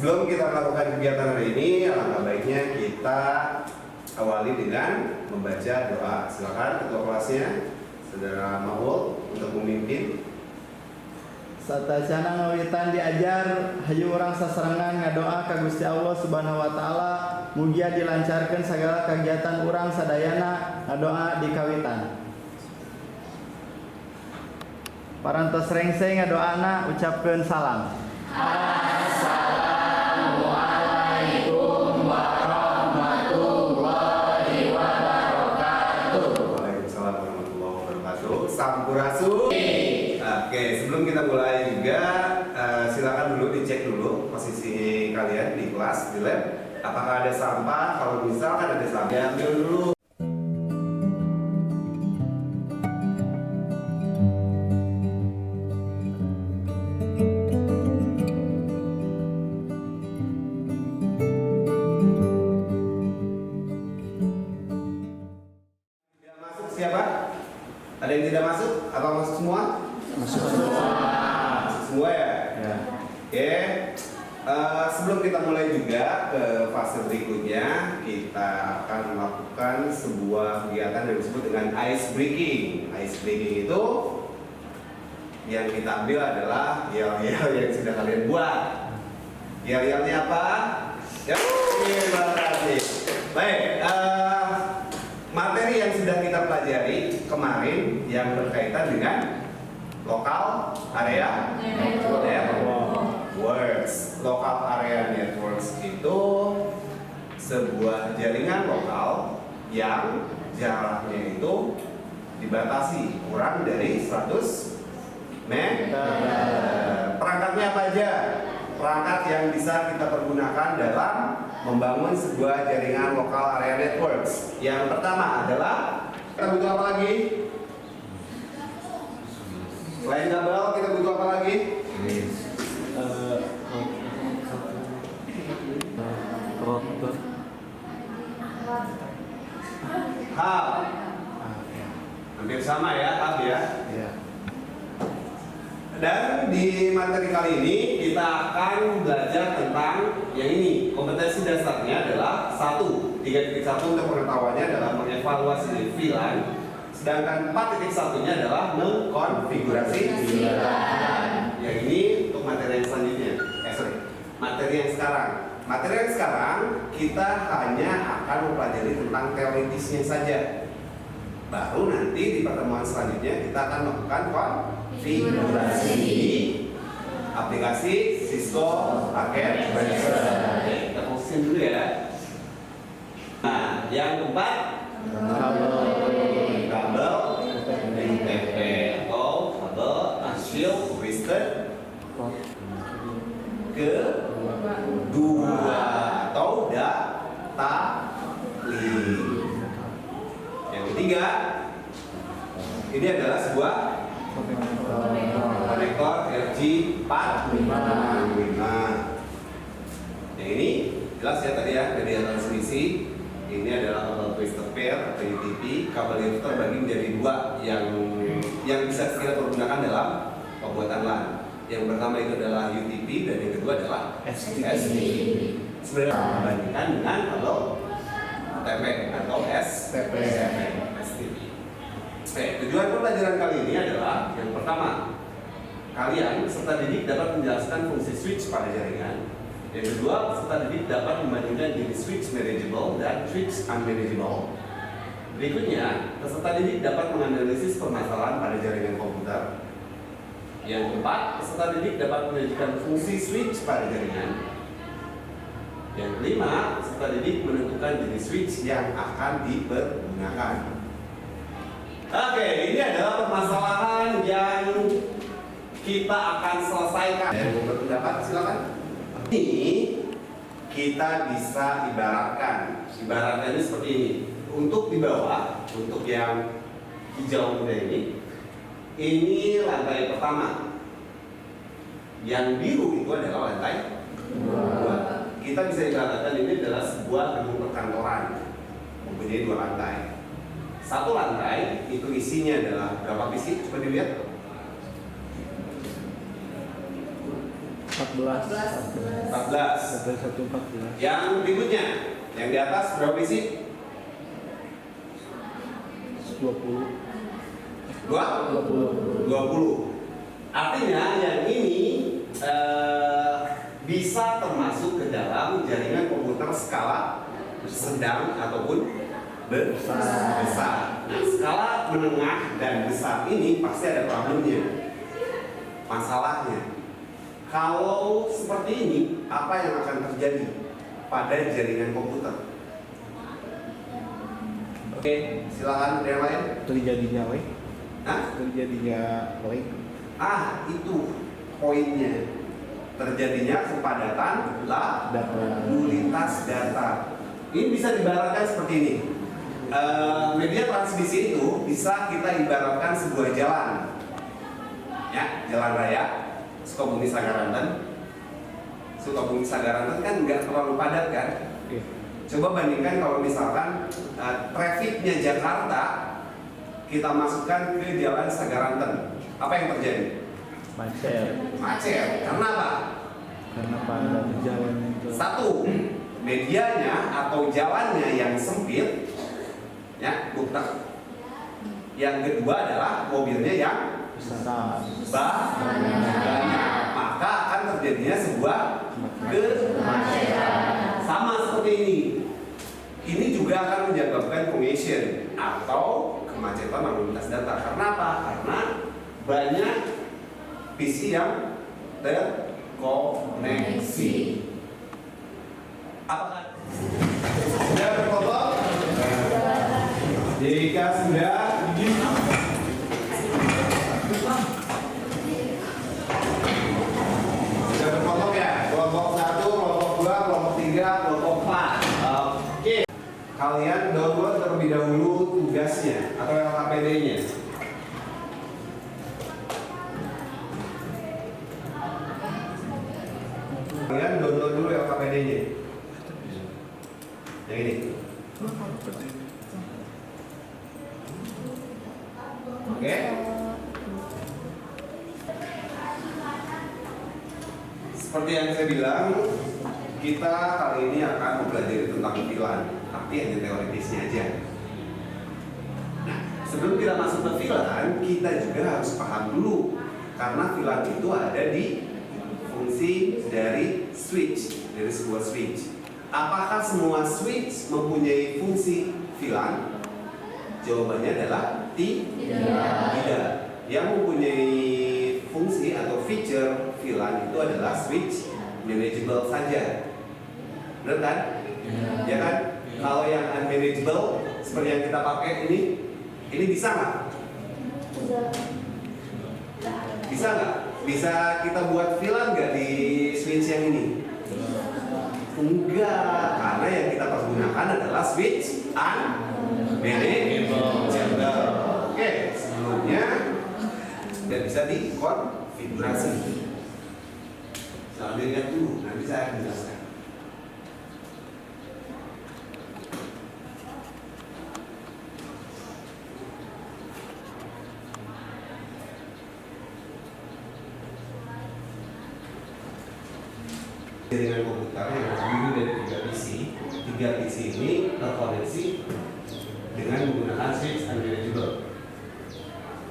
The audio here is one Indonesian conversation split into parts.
Sebelum kita melakukan kegiatan hari ini, alangkah baiknya kita awali dengan membaca doa. Silakan ketua kelasnya, Saudara Mahul, untuk memimpin. Satacana ngawitan diajar hayu urang sasarengan ngadoa ka Gusti Allah Subhanahu wa taala mugia dilancarkeun segala kegiatan urang sadayana ngadoa di kawitan. Parantos rengseng ngadoana ucapkeun salam. Assalamualaikum warahmatullahi wabarakatuh. Waalaikumsalam warahmatullahi wabarakatuh. Sampurasun. Oke, sebelum kita mulai juga silakan dulu dicek dulu posisi kalian di kelas, di lab. Apakah ada sampah? Kalau misalkan ada sampah, ambil dulu. Tidak masuk siapa? Ada yang tidak masuk? Apa masuk semua? Masuk semua ya? Ya. Oke. Sebelum kita mulai juga ke fase berikutnya, kita akan melakukan sebuah kegiatan yang disebut dengan ice breaking. Ice breaking itu yang kita ambil adalah yel-yel yang sudah kalian buat. Yel-yelnya apa? Ya, terima kasih. Baik, materi yang sudah kita pelajari kemarin yang berkaitan dengan lokal area networks. Local area networks itu sebuah jaringan lokal yang jaraknya itu dibatasi kurang dari 100 meter. Perangkatnya apa aja? Perangkat yang bisa kita pergunakan dalam membangun sebuah jaringan lokal area networks. Yang pertama adalah kita butuh apa lagi? Selain kabel, kita butuh apa lagi? Hub. Hampir sama ya, hub ya. Dan di materi kali ini kita akan belajar tentang yang ini. Kompetensi dasarnya adalah 3.1 untuk pengetahuannya adalah mengevaluasi VLAN. Sedangkan 4.1-nya adalah mengkonfigurasi VLAN. Yang ini untuk materi yang selanjutnya. Materi yang sekarang. Materi yang sekarang kita hanya akan mempelajari tentang teoritisnya saja. Baru nanti di pertemuan selanjutnya kita akan melakukan konfigurasi aplikasi Cisco Packet Manager. Kita fokusin dulu ya. Nah, yang keempat kabel NTP atau kabel Unshielded Twisted kedua atau data link. Yang ketiga, ini adalah sebuah konektor RJ455. Yang ini jelas ya tadi ya dari transmisi. Ini adalah kabel twisted pair atau UTP. Kabel itu terbagi menjadi dua yang bisa kita pergunakan dalam pembuatan LAN. Yang pertama itu adalah UTP dan yang kedua adalah STP. Sebenarnya dibandingkan dengan kabel TP atau STP. Tujuan pembelajaran kali ini adalah yang pertama, kalian peserta didik dapat menjelaskan fungsi switch pada jaringan. Yang kedua, peserta didik dapat membandingkan jenis switch manageable dan switch unmanageable. Berikutnya, peserta didik dapat menganalisis permasalahan pada jaringan komputer. Yang keempat, peserta didik dapat menyajikan fungsi switch pada jaringan. Yang kelima, peserta didik menentukan jenis switch yang akan dipergunakan. Oke, ini adalah permasalahan yang kita akan selesaikan. Yang berpendapat silakan. Ini kita bisa ibaratkan ini seperti ini. Untuk di bawah, untuk yang hijau muda ini lantai pertama. Yang biru itu adalah lantai 2. Kita bisa ibaratkan ini adalah sebuah gedung perkantoran mempunyai 2 lantai. Satu lantai itu isinya adalah berapa PC? Coba dilihat. 14. 14. Sampai 114. Yang berikutnya, yang di atas berapa isi? 20. 20. Artinya yang ini bisa termasuk ke dalam jaringan komputer skala sedang ataupun besar. Nah, skala menengah dan besar ini pasti ada problemnya, masalahnya. Kalau seperti ini, apa yang akan terjadi pada jaringan komputer? Oke, silakan yang lain. Terjadinya lag. Nah, Terjadinya lag. itu poinnya. Terjadinya kepadatan laluitas data. Ini bisa diibaratkan seperti ini. Media transmisi itu bisa kita ibaratkan sebuah jalan, ya, jalan raya Sukabumi Sagaranten. Sukabumi Sagaranten kan nggak terlalu padat kan? Oke. Coba bandingkan kalau misalkan trafficnya Jakarta kita masukkan ke jalan Sagaranten, apa yang terjadi? Macet. Karena apa? Karena pada jalan itu. Satu, medianya atau jalannya yang sempit, ya, butek. Yang kedua adalah mobilnya yang Besar. banyak, maka akan terjadinya sebuah kemacetan. Sama seperti ini. Ini juga akan menyebabkan congestion atau kemacetan lalu lintas data. Karena apa? Karena banyak PC yang terkoneksi. Apakah sudah berfoto? Jika sudah, berfoto ya? Kelompok 1, kelompok 2, kelompok 3, kelompok 4. Oke. Kalian download terlebih dahulu tugasnya atau LKPD-nya. Kalian download dulu LKPD-nya. Yang ini. Oke. Seperti yang saya bilang, kita kali ini akan mempelajari tentang VLAN, tapi hanya teoritisnya aja. Nah, sebelum kita masuk ke VLAN, kita juga harus paham dulu, karena VLAN itu ada di fungsi dari switch, dari sebuah switch. Apakah semua switch mempunyai fungsi VLAN? Jawabannya adalah tidak. Yang mempunyai fungsi atau feature VLAN itu adalah switch manageable saja. Benar kan? Ya kan? Kalau yang unmanageable seperti yang kita pakai ini bisa nggak? Bisa nggak? Bisa kita buat VLAN nggak di switch yang ini? Enggak, karena yang kita pergunakan adalah switch unmanageable. Oke, sebelumnya tidak bisa dikonfigurasi. Sambil lihat dulu, nanti saya akan jelaskan. Jaringan komputer yang terdiri dari 3 PC. 3 PC ini terkoneksi dengan menggunakan switch unmanageable.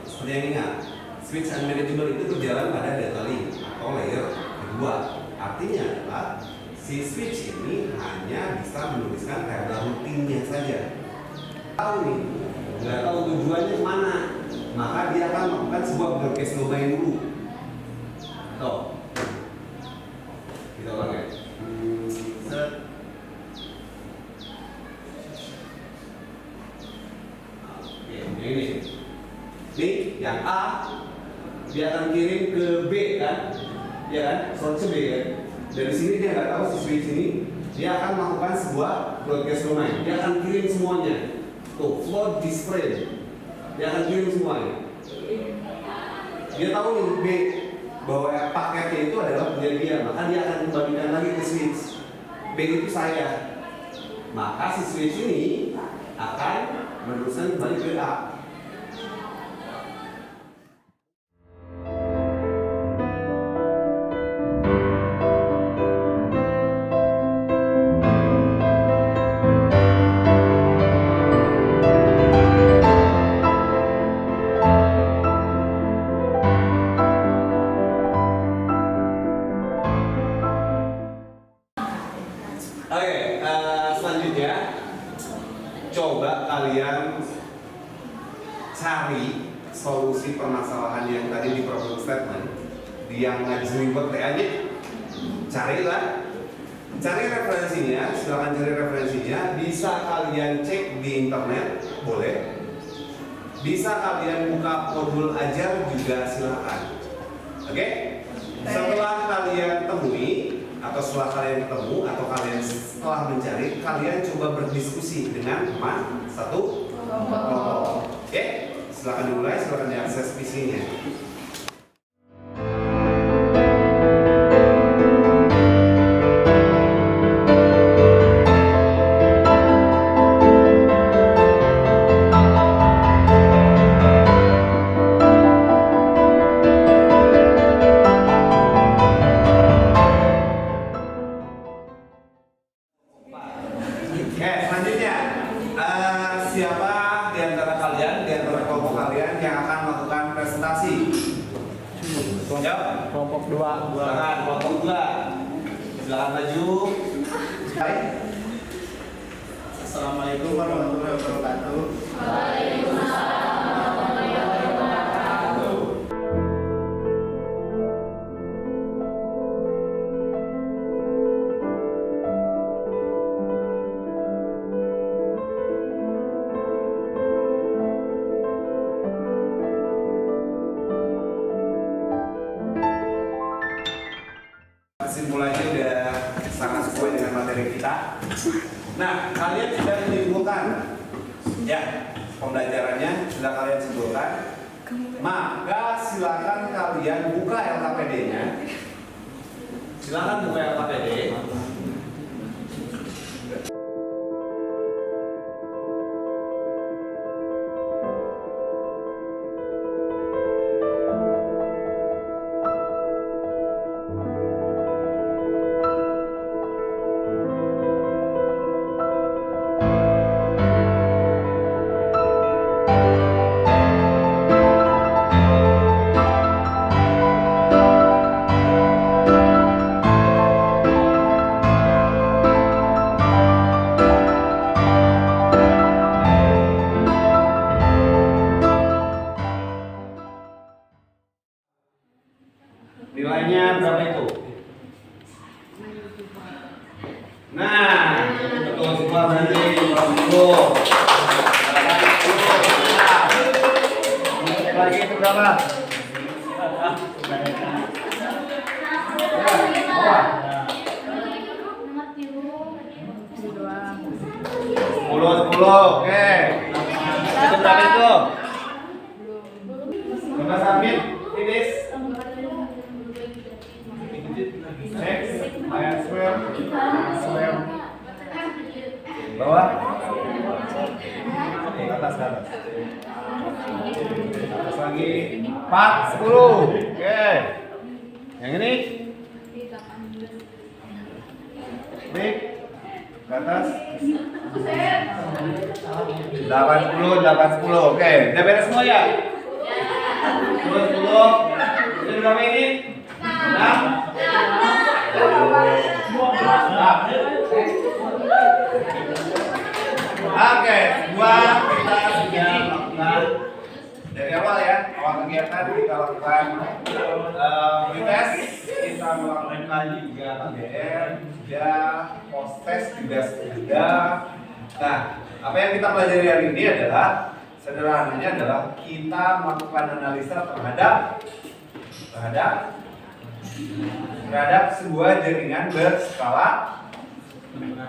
Seperti yang ingat, switch unmanageable itu berjalan pada data link atau layer kedua. Artinya adalah si switch ini hanya bisa menuliskan tabel rutinnya saja. Tahu nih, nggak tahu tujuannya kemana, maka dia akan melakukan sebuah broadcast domain dulu. Tuh, kita ulang ya. Set. Oke, ini. Nih, yang A dia akan kirim ke B kan, ya kan, source B kan. Dari sini dia nggak tahu si switch ini, dia akan melakukan sebuah broadcast domain. Dia akan kirim semuanya. Tuh, float display. Dia akan kirim semuanya. Dia tahu nih B bahwa paketnya itu adalah punya dia, maka dia akan kembalikan lagi ke switch. B itu saya. Maka si switch ini akan meneruskan kembali ke A. Oke, selanjutnya coba kalian cari solusi permasalahan yang tadi di problem statement di yang ngajuin buat TA-nya. Cari referensinya, silakan cari referensinya. Bisa kalian cek di internet, boleh. Bisa kalian buka modul ajar juga silakan. Oke? Setelah kalian temui atau setelah kalian ketemu atau kalian setelah mencari, kalian coba berdiskusi dengan teman satu kelompok. Oke? Silakan dimulai, silakan diakses PC-nya. Oke, selanjutnya siapa di antara kalian, di antara kelompok kalian yang akan melakukan presentasi? Jawab. Kelompok 2. Silakan kelompok 2. Silakan maju. Hai. Assalamualaikum warahmatullahi wabarakatuh. Kesimpulannya udah sangat sesuai dengan materi kita. Nah, kalian sudah menyimpulkan ya pembelajarannya sudah kalian simpulkan. Maka silakan kalian buka LKPD-nya. Silakan buka LKPD. Nilainya berapa itu? Nah, betul semua berarti 20. Lagi itu berapa? Sepuluh, oke. Itu berapa itu? Coba submit, finish. Next, I swear. Bawah. Atas. Atas lagi. 4, 10. Oke. Yang ini? Baik. Ke atas. 80. Oke, udah beres semua ya? 10. Ini berapa ini? 6. Oke, kita sudah melakukan dari awal ya, awal kegiatan kita lakukan pretest, kita melakukan juga KBR, juga post test juga sudah. Nah, apa yang kita pelajari hari ini adalah sederhananya adalah kita melakukan analisa terhadap sebuah jaringan berskala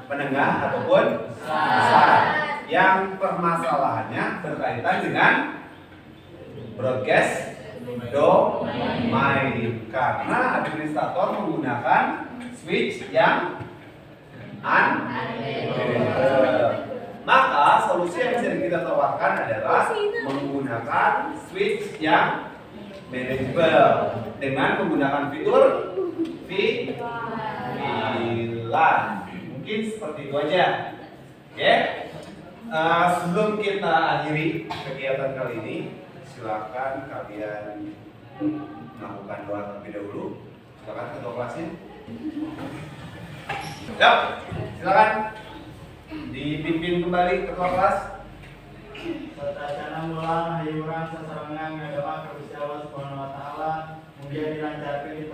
menengah ataupun besar yang permasalahannya berkaitan dengan broadcast domain karena administrator menggunakan switch yang unmanageable. Maka solusi yang bisa kita tawarkan adalah menggunakan switch yang manageable dengan menggunakan fitur VLAN. Mungkin seperti itu aja. Oke. Sebelum kita akhiri kegiatan kali ini, silakan kalian melakukan doa terlebih dahulu. Silakan ketua kelasnya. Siap. Silakan dipimpin kembali ketua kelas. Satacana mulang hayu urang sasarangan ngadoa ka Gusti Allah Subhanahu wa taala mugia dilancarkeun